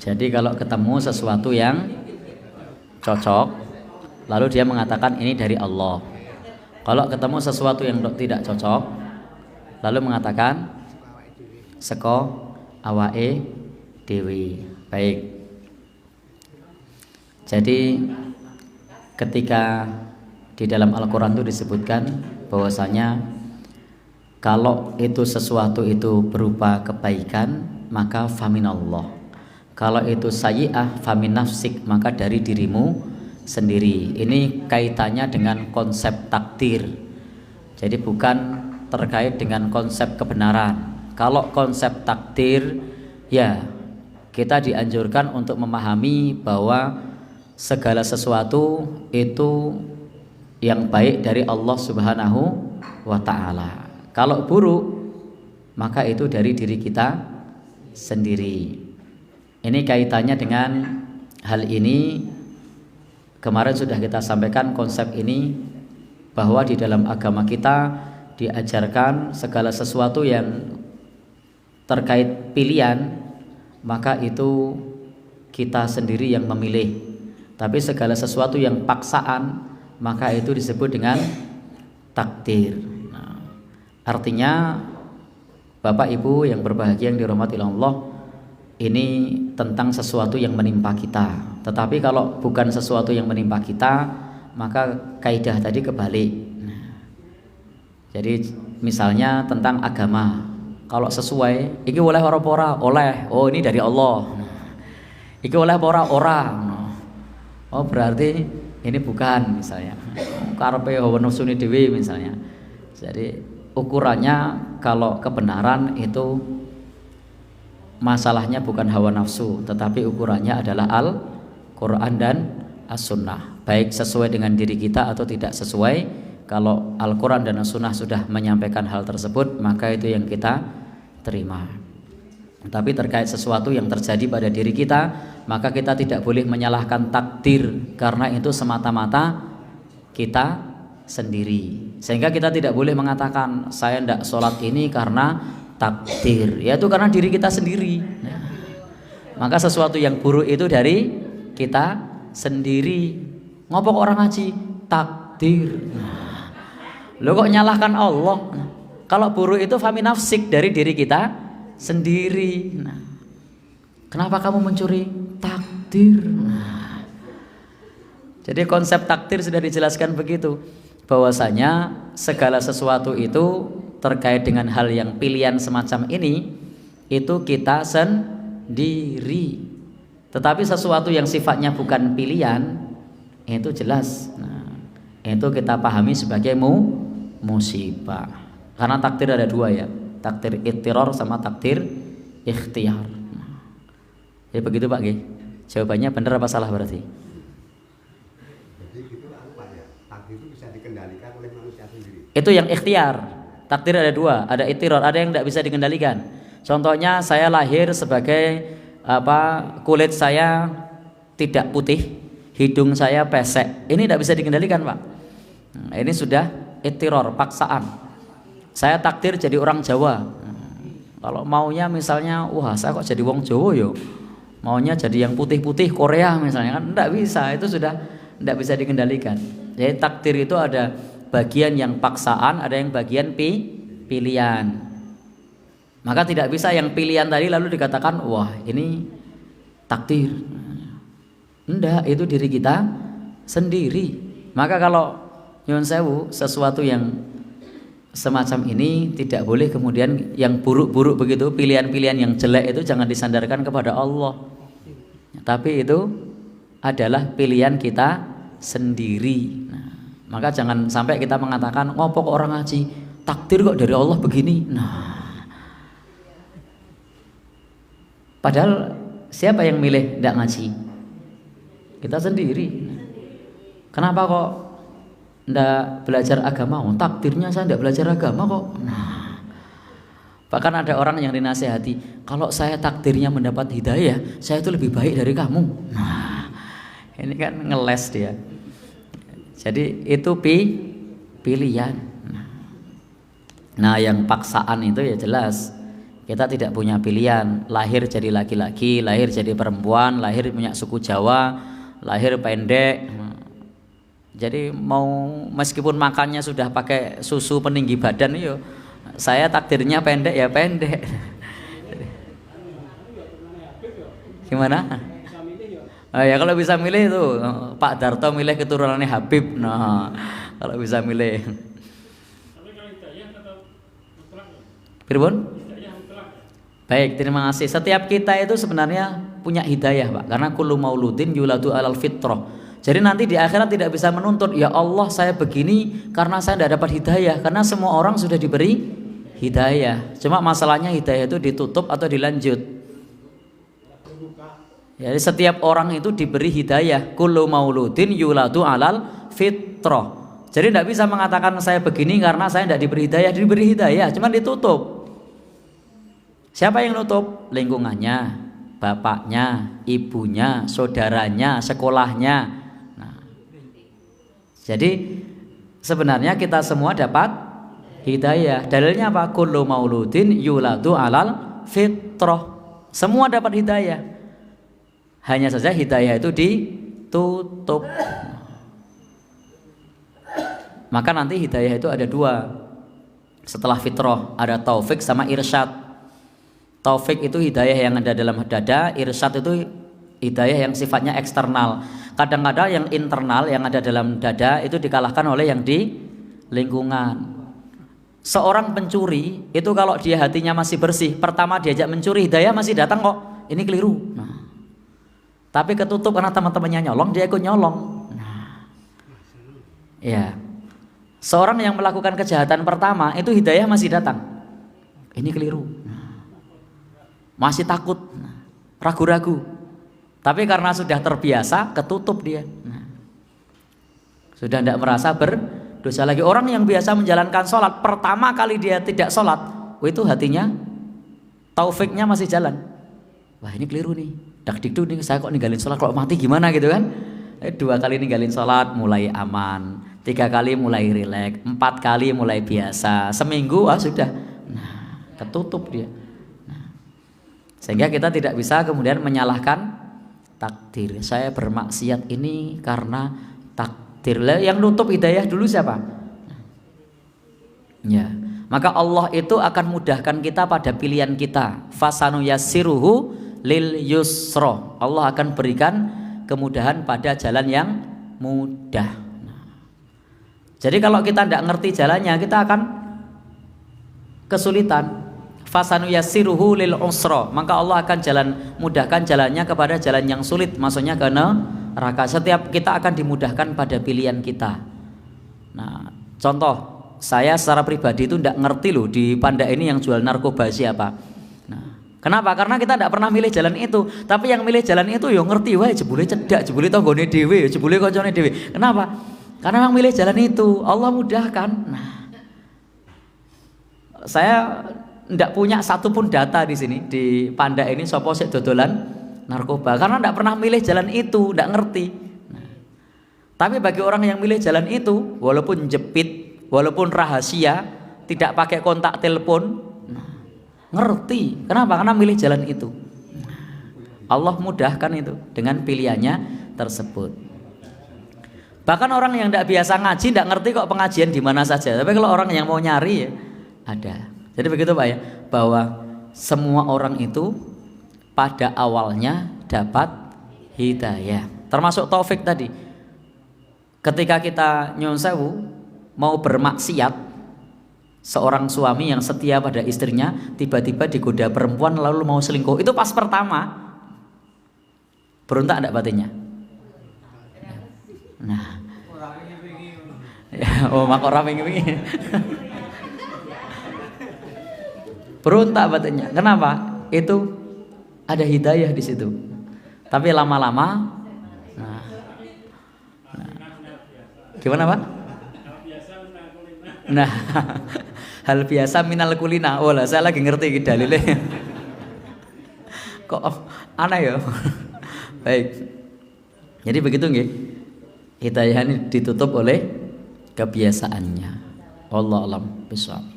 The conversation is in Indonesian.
Jadi kalau ketemu sesuatu yang cocok, lalu dia mengatakan ini dari Allah. Kalau ketemu sesuatu yang tidak cocok, lalu mengatakan seko awake dewi. Baik. Jadi ketika di dalam Al-Quran itu disebutkan bahwasanya kalau itu sesuatu itu berupa kebaikan, maka faminallah. Kalau itu sayyi'ah famin nafsik, maka dari dirimu sendiri. Ini kaitannya dengan konsep takdir. Jadi bukan terkait dengan konsep kebenaran. Kalau konsep takdir, ya kita dianjurkan untuk memahami bahwa segala sesuatu itu yang baik dari Allah Subhanahu wa ta'ala. Kalau buruk, maka itu dari diri kita sendiri. Ini kaitannya dengan hal ini. Kemarin sudah kita sampaikan konsep ini, bahwa di dalam agama kita diajarkan segala sesuatu yang terkait pilihan, maka itu kita sendiri yang memilih. Tapi segala sesuatu yang paksaan, maka itu disebut dengan takdir. Nah, artinya Bapak Ibu yang berbahagia yang dirahmati Allah, ini tentang sesuatu yang menimpa kita. Tetapi kalau bukan sesuatu yang menimpa kita, maka kaidah tadi kebalik. Jadi misalnya tentang agama, kalau sesuai, iki oleh ora, oleh, oh ini dari Allah. Iki oleh ora, oh berarti ini bukan, misalnya. Karepe hawa nafsune dhewe misalnya. Jadi ukurannya kalau kebenaran itu masalahnya bukan hawa nafsu, tetapi ukurannya adalah Al-Quran dan As-Sunnah. Baik sesuai dengan diri kita atau tidak sesuai, kalau Al-Quran dan As-Sunnah sudah menyampaikan hal tersebut, maka itu yang kita terima. Tapi terkait sesuatu yang terjadi pada diri kita, maka kita tidak boleh menyalahkan takdir, karena itu semata-mata kita sendiri. Sehingga kita tidak boleh mengatakan saya tidak sholat ini karena takdir, yaitu karena diri kita sendiri. Nah, maka sesuatu yang buruk itu dari kita sendiri. Ngopo kok orang ngaji takdir? Nah, lo kok nyalahkan Allah? Nah, kalau buruk itu fami nafsik, dari diri kita sendiri. Nah, kenapa kamu mencuri? Takdir. Nah, jadi konsep takdir sudah dijelaskan begitu, bahwasanya segala sesuatu itu terkait dengan hal yang pilihan semacam ini, itu kita sendiri. Tetapi sesuatu yang sifatnya bukan pilihan, itu jelas, nah, itu kita pahami sebagai musibah. Karena takdir ada dua, ya, takdir ittiror sama takdir ikhtiar. Nah, jadi begitu Pak G. Jawabannya benar apa salah berarti? Jadi itu apa ya? Takdir itu bisa dikendalikan oleh manusia sendiri. Itu yang ikhtiar. Takdir ada dua, ada ittiror, ada yang tidak bisa dikendalikan. Contohnya saya lahir sebagai kulit saya tidak putih, hidung saya pesek. Ini tidak bisa dikendalikan, Pak. Nah, ini sudah ittiror, paksaan. Saya takdir jadi orang Jawa. Kalau maunya misalnya, wah saya kok jadi wong Jawa yo, maunya jadi yang putih-putih Korea misalnya, kan tidak bisa. Itu sudah tidak bisa dikendalikan. Jadi takdir itu ada bagian yang paksaan, ada yang bagian pilihan. Maka tidak bisa yang pilihan tadi lalu dikatakan wah ini takdir. Enggak, itu diri kita sendiri. Maka kalau nyuwun sewu, sesuatu yang semacam ini tidak boleh kemudian yang buruk-buruk begitu, pilihan-pilihan yang jelek itu jangan disandarkan kepada Allah. Tapi itu adalah pilihan kita sendiri. Nah, maka jangan sampai kita mengatakan ngopo kok orang ngaji, takdir kok dari Allah begini. Nah, padahal siapa yang milih tidak ngaji? Kita sendiri. Kenapa kok tidak belajar agama? Oh, takdirnya saya tidak belajar agama kok. Nah, bahkan ada orang yang dinasihati, kalau saya takdirnya mendapat hidayah, saya itu lebih baik dari kamu. Nah, ini kan ngeles dia. Jadi itu pilihan. Nah, yang paksaan itu ya jelas Kita tidak punya pilihan, lahir jadi laki-laki, lahir jadi perempuan, lahir punya suku Jawa, lahir pendek. Jadi mau meskipun makannya sudah pakai susu peninggi badan, yo saya takdirnya pendek ya pendek. Gimana? Oh ya, kalau bisa milih itu Pak Darto milih keturunannya Habib. Nah, kalau bisa milih. Pripun? Baik, terima kasih. Setiap kita itu sebenarnya punya hidayah, Pak. Karena kullu mauludin yuladu alal fitrah. Jadi nanti di akhirat tidak bisa menuntut, ya Allah saya begini karena saya tidak dapat hidayah. Karena semua orang sudah diberi hidayah. Cuma masalahnya hidayah itu ditutup atau dilanjut. Jadi setiap orang itu diberi hidayah. Kullu mauludin yuladu alal fitrah. Jadi tidak bisa mengatakan saya begini karena saya tidak diberi hidayah. Diberi hidayah, cuma ditutup. Siapa yang nutup? Lingkungannya, bapaknya, ibunya, saudaranya, sekolahnya. Nah, jadi sebenarnya kita semua dapat hidayah. Dalilnya apa? Kullu mauludin yuladu alal fitrah. Semua dapat hidayah. Hanya saja hidayah itu ditutup. Maka nanti hidayah itu ada dua. Setelah fitrah ada taufik sama irsyad. Taufik itu hidayah yang ada dalam dada, irsyad itu hidayah yang sifatnya eksternal. Kadang-kadang yang internal yang ada dalam dada itu dikalahkan oleh yang di lingkungan. Seorang pencuri itu kalau dia hatinya masih bersih, pertama diajak mencuri hidayah masih datang kok. Ini keliru. Nah, tapi ketutup karena teman-temannya nyolong, dia ikut nyolong. Nah, ya. Seorang yang melakukan kejahatan pertama itu hidayah masih datang. Ini keliru. Masih takut, ragu-ragu. Tapi karena sudah terbiasa, ketutup dia. Sudah tidak merasa berdosa lagi. Orang yang biasa menjalankan sholat, pertama kali dia tidak sholat, itu hatinya, taufiknya masih jalan. Wah ini keliru nih, dak-dikduk nih, saya kok ninggalin sholat, kalau mati gimana gitu kan. 2 kali ninggalin sholat mulai aman, 3 kali mulai rileks, 4 kali mulai biasa, seminggu sudah, nah ketutup dia. Sehingga kita tidak bisa kemudian menyalahkan takdir. Saya bermaksiat ini karena takdir. Yang nutup hidayah dulu siapa? Ya, maka Allah itu akan mudahkan kita pada pilihan kita. Fasanu yassiruhu lil yusra. Allah akan berikan kemudahan pada jalan yang mudah. Jadi kalau kita tidak ngerti jalannya, kita akan kesulitan. Fasanu yassiruhu lil usra, maka Allah akan mudahkan jalannya kepada jalan yang sulit, maksudnya ke neraka. Setiap kita akan dimudahkan pada pilihan kita. Nah, contoh saya secara pribadi itu tidak ngerti loh di Panda ini yang jual narkoba siapa. Nah, kenapa? Karena kita tidak pernah milih jalan itu. Tapi yang milih jalan itu yo ngerti, wah jebule cedak, jebule tanggone dhewe, jebule kancane dhewe. Kenapa? Karena yang milih jalan itu Allah mudahkan. Nah, saya tidak punya satupun data di sini di Panda ini sopo sik dodolan narkoba karena tidak pernah milih jalan itu, tidak ngerti. Nah, tapi bagi orang yang milih jalan itu, walaupun jepit, walaupun rahasia, tidak pakai kontak telepon, ngerti. Kenapa? Karena milih jalan itu. Allah mudahkan itu dengan pilihannya tersebut. Bahkan orang yang tidak biasa ngaji tidak ngerti kok pengajian di mana saja. Tapi kalau orang yang mau nyari ya ada. Jadi begitu Pak ya, bahwa semua orang itu pada awalnya dapat hidayah. Termasuk taufik tadi. Ketika kita nyuwun sewu mau bermaksiat, seorang suami yang setia pada istrinya tiba-tiba digoda perempuan lalu mau selingkuh. Itu pas pertama. Berontak enggak batinnya? Nah. Ya, mak ora pengen. Berontak batinnya. Kenapa? Itu ada hidayah di situ. Tapi lama-lama, gimana Pak? Nah, hal biasa minal kulina. Oh lah, saya lagi ngerti dalilnya. Kok aneh ya? Baik. Jadi begitu nggih. Hidayah ini ditutup oleh kebiasaannya. Wallahu a'lam bishawab.